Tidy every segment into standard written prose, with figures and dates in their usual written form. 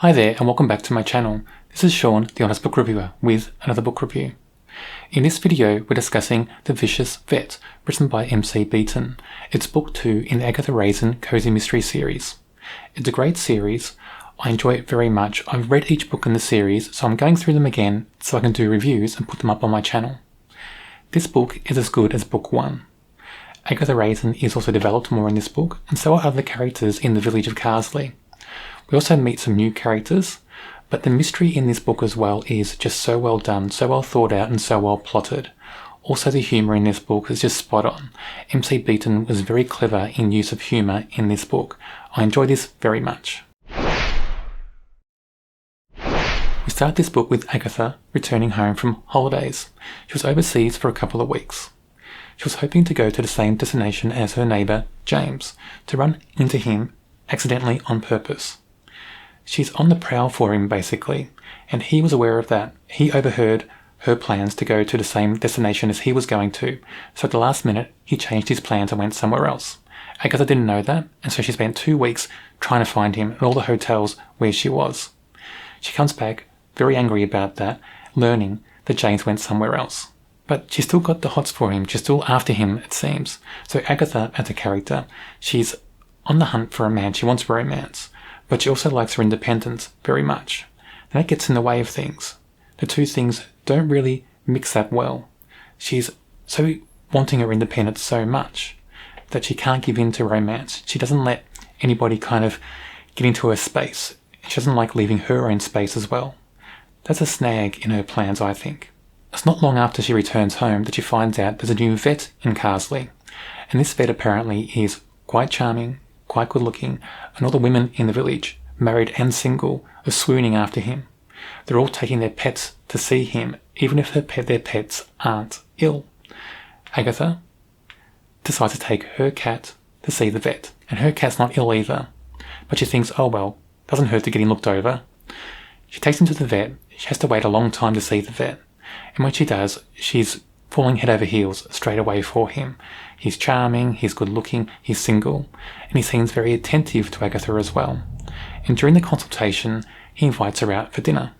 Hi there and welcome back to my channel. This is Sean, the Honest Book Reviewer, with another book review. In this video we're discussing The Vicious Vet, written by MC Beaton. It's book 2 in the Agatha Raisin Cozy Mystery series. It's a great series. I enjoy it very much. I've read each book in the series, so I'm going through them again so I can do reviews and put them up on my channel. This book is as good as book 1. Agatha Raisin is also developed more in this book, and so are other characters in the village of Carsley. We also meet some new characters, but the mystery in this book as well is just so well done, so well thought out and so well plotted. Also the humour in this book is just spot on. MC Beaton was very clever in use of humour in this book. I enjoy this very much. We start this book with Agatha returning home from holidays. She was overseas for a couple of weeks. She was hoping to go to the same destination as her neighbour, James, to run into him accidentally on purpose. She's on the prowl for him, basically, and he was aware of that. He overheard her plans to go to the same destination as he was going to, so at the last minute, he changed his plans and went somewhere else. Agatha didn't know that, and so she spent 2 weeks trying to find him at all the hotels where she was. She comes back very angry about that, learning that James went somewhere else. But she's still got the hots for him. She's still after him, it seems. So Agatha, as a character, she's on the hunt for a man. She wants romance. But she also likes her independence very much. And that gets in the way of things. The two things don't really mix that well. She's so wanting her independence so much that she can't give in to romance. She doesn't let anybody kind of get into her space. She doesn't like leaving her own space as well. That's a snag in her plans, I think. It's not long after she returns home that she finds out there's a new vet in Carsley. And this vet apparently is quite charming, quite good looking, and all the women in the village, married and single, are swooning after him. They're all taking their pets to see him, even if their pets aren't ill. Agatha decides to take her cat to see the vet, and her cat's not ill either. But she thinks, oh well, doesn't hurt to get him looked over. She takes him to the vet. She has to wait a long time to see the vet. And when she does, she's falling head over heels straight away for him. He's charming, he's good looking, he's single, and he seems very attentive to Agatha as well. And during the consultation, he invites her out for dinner.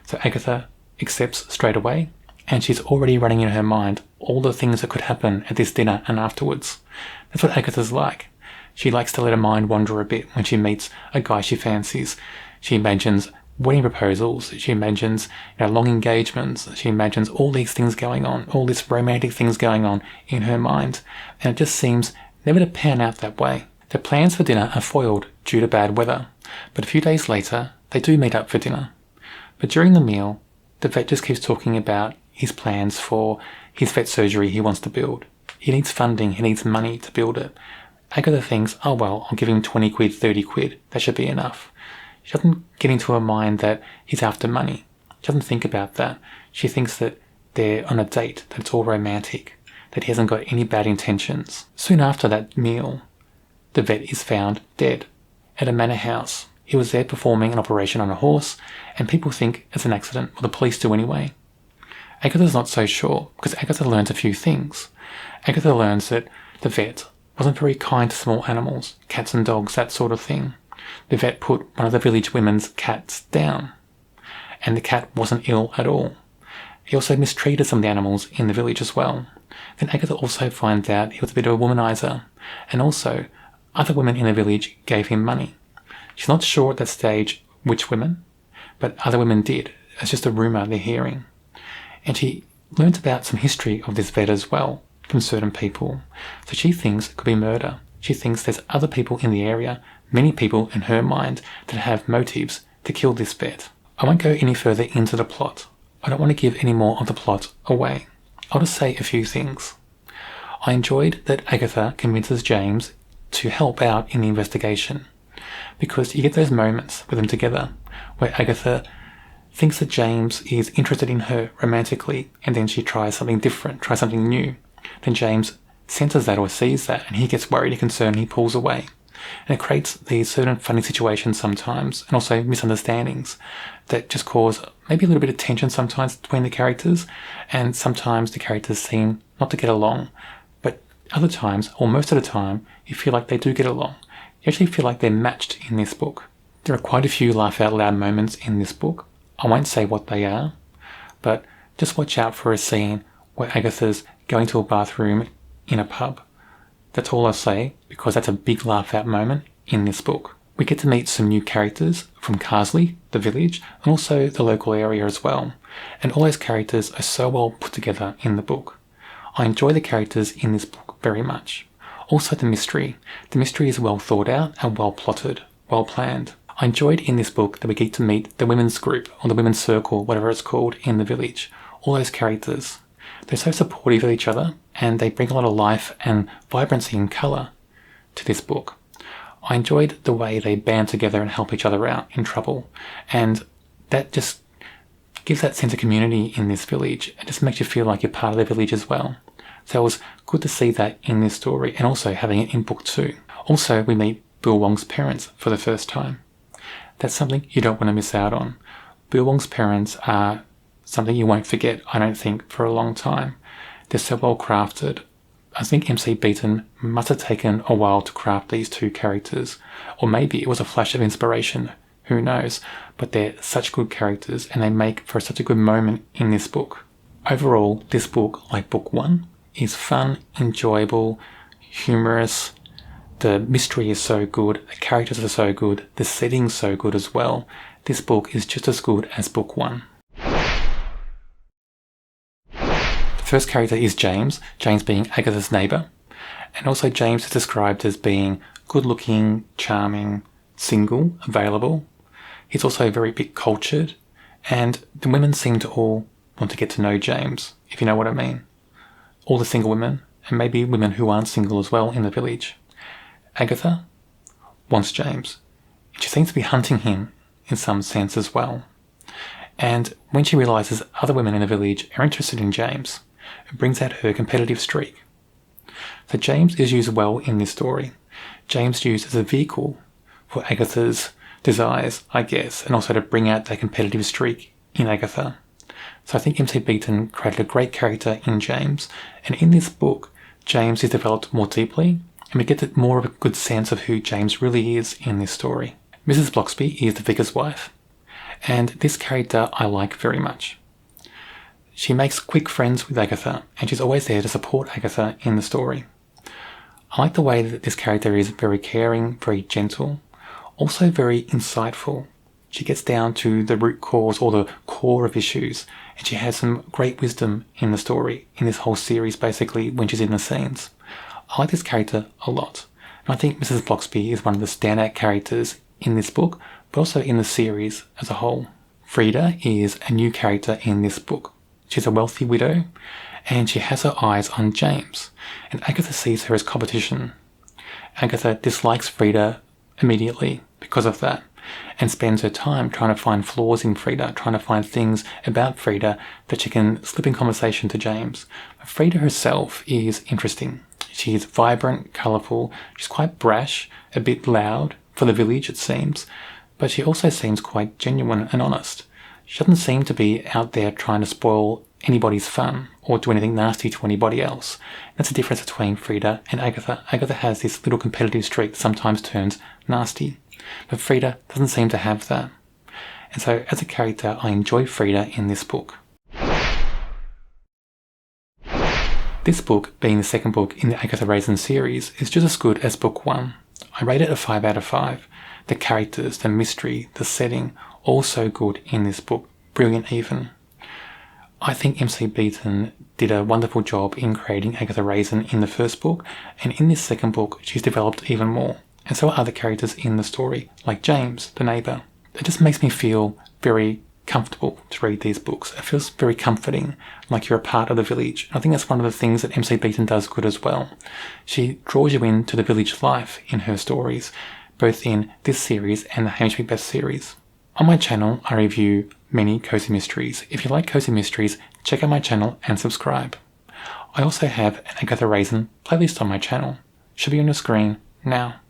So Agatha accepts straight away, and she's already running in her mind all the things that could happen at this dinner and afterwards. That's what Agatha's like. She likes to let her mind wander a bit when she meets a guy she fancies. She imagines wedding proposals, she imagines long engagements, she imagines all these things going on, all these romantic things going on in her mind, and it just seems never to pan out that way. Their plans for dinner are foiled due to bad weather, but a few days later they do meet up for dinner. But during the meal, the vet just keeps talking about his plans for his vet surgery he wants to build. He needs funding, he needs money to build it. Agatha thinks, oh well, I'll give him 20 quid, 30 quid, that should be enough. She doesn't get into her mind that he's after money. She doesn't think about that. She thinks that they're on a date, that it's all romantic, that he hasn't got any bad intentions. Soon after that meal, the vet is found dead at a manor house. He was there performing an operation on a horse, and people think it's an accident, or the police do anyway. Agatha's not so sure, because Agatha learns a few things. Agatha learns that the vet wasn't very kind to small animals, cats and dogs, that sort of thing. The vet put one of the village women's cats down, and the cat wasn't ill at all. He also mistreated some of the animals in the village as well. Then Agatha also finds out he was a bit of a womanizer, and also other women in the village gave him money. She's not sure at that stage which women, but other women did. It's just a rumour they're hearing. And she learns about some history of this vet as well from certain people. So she thinks it could be murder. She thinks there's other people in the area, many people in her mind, that have motives to kill this vet. I won't go any further into the plot. I don't want to give any more of the plot away. I'll just say a few things. I enjoyed that Agatha convinces James to help out in the investigation, because you get those moments with them together where Agatha thinks that James is interested in her romantically, and then she tries something different, tries something new. Then James senses that or sees that, and he gets worried and concerned, and he pulls away. And it creates these certain funny situations sometimes, and also misunderstandings that just cause maybe a little bit of tension sometimes between the characters, and sometimes the characters seem not to get along, but other times, or most of the time, you feel like they do get along. You actually feel like they're matched in this book. There are quite a few laugh out loud moments in this book. I won't say what they are, but just watch out for a scene where Agatha's going to a bathroom in a pub. That's all I'll say, because that's a big laugh out moment in this book. We get to meet some new characters from Carsley, the village, and also the local area as well. And all those characters are so well put together in the book. I enjoy the characters in this book very much. Also the mystery. The mystery is well thought out and well plotted, well planned. I enjoyed in this book that we get to meet the women's group, or the women's circle, whatever it's called, in the village. All those characters. They're so supportive of each other, and they bring a lot of life and vibrancy and colour to this book. I enjoyed the way they band together and help each other out in trouble, and that just gives that sense of community in this village. It just makes you feel like you're part of the village as well. So it was good to see that in this story, and also having it in book 2. Also, we meet Bill Wong's parents for the first time. That's something you don't want to miss out on. Bill Wong's parents are something you won't forget, I don't think, for a long time. They're so well crafted. I think MC Beaton must have taken a while to craft these two characters, or maybe it was a flash of inspiration, who knows, but they're such good characters and they make for such a good moment in this book. Overall, this book, like book 1, is fun, enjoyable, humorous. The mystery is so good, the characters are so good, the setting's so good as well. This book is just as good as book 1. The first character is James, James being Agatha's neighbour. And also James is described as being good-looking, charming, single, available. He's also very bit cultured, and the women seem to all want to get to know James, if you know what I mean. All the single women, and maybe women who aren't single as well in the village. Agatha wants James. She seems to be hunting him in some sense as well. And when she realises other women in the village are interested in James, it brings out her competitive streak. So James is used well in this story. James is used as a vehicle for Agatha's desires, I guess, and also to bring out that competitive streak in Agatha. So I think MC Beaton created a great character in James, and in this book, James is developed more deeply, and we get more of a good sense of who James really is in this story. Mrs. Bloxby is the vicar's wife, and this character I like very much. She makes quick friends with Agatha, and she's always there to support Agatha in the story. I like the way that this character is very caring, very gentle, also very insightful. She gets down to the root cause or the core of issues, and she has some great wisdom in the story, in this whole series basically, when she's in the scenes. I like this character a lot, and I think Mrs. Bloxby is one of the standout characters in this book, but also in the series as a whole. Frida is a new character in this book. She's a wealthy widow, and she has her eyes on James, and Agatha sees her as competition. Agatha dislikes Frida immediately because of that, and spends her time trying to find flaws in Frida, trying to find things about Frida that she can slip in conversation to James. But Frida herself is interesting. She's vibrant, colourful, she's quite brash, a bit loud, for the village it seems, but she also seems quite genuine and honest. She doesn't seem to be out there trying to spoil anybody's fun or do anything nasty to anybody else. That's the difference between Frida and Agatha. Agatha has this little competitive streak that sometimes turns nasty, but Frida doesn't seem to have that. And so as a character, I enjoy Frida in this book. This book, being the second book in the Agatha Raisin series, is just as good as book 1. I rate it a 5 out of 5. The characters, the mystery, the setting, all so good in this book. Brilliant even. I think MC Beaton did a wonderful job in creating Agatha Raisin in the first book, and in this second book she's developed even more. And so are other characters in the story, like James, the neighbour. It just makes me feel very comfortable to read these books. It feels very comforting, like you're a part of the village. I think that's one of the things that MC Beaton does good as well. She draws you into the village life in her stories, both in this series and the Hamish Macbeth series. On my channel, I review many cozy mysteries. If you like cozy mysteries, check out my channel and subscribe. I also have an Agatha Raisin playlist on my channel. Should be on your screen now.